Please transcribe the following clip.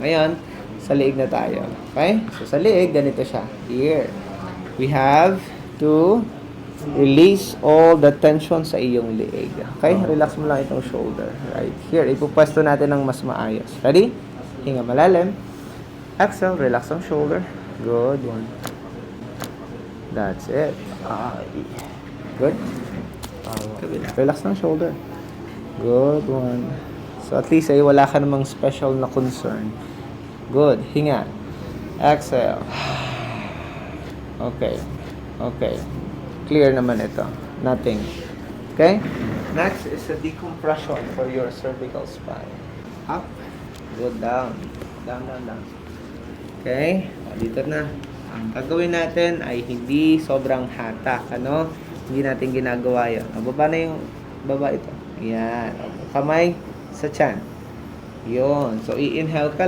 Ngayon, sa liig na tayo. Okay? So, sa liig, ganito siya. Here. We have to release all the tension sa iyong liig. Okay? Relax mo lang itong shoulder. Right here. Ipupwesto natin ng mas maayos. Ready? Hinga malalim. Exhale. Relax ang shoulder. Good one. That's it. Good. Relax ng shoulder. Good one. So at least ay wala ka namang special na concern. Good. Hinga. Exhale. Okay. Okay. Clear naman ito. Nothing. Okay? Next is a decompression for your cervical spine. Up. Good. Down. Down, down, down. Okay? Dito na. Ang gagawin natin ay hindi sobrang hatak. Ano? Hindi natin ginagawa yun. Baba na yung baba ito. Yan. Kamay sa tiyan. Yun. So, i-inhale ka lang.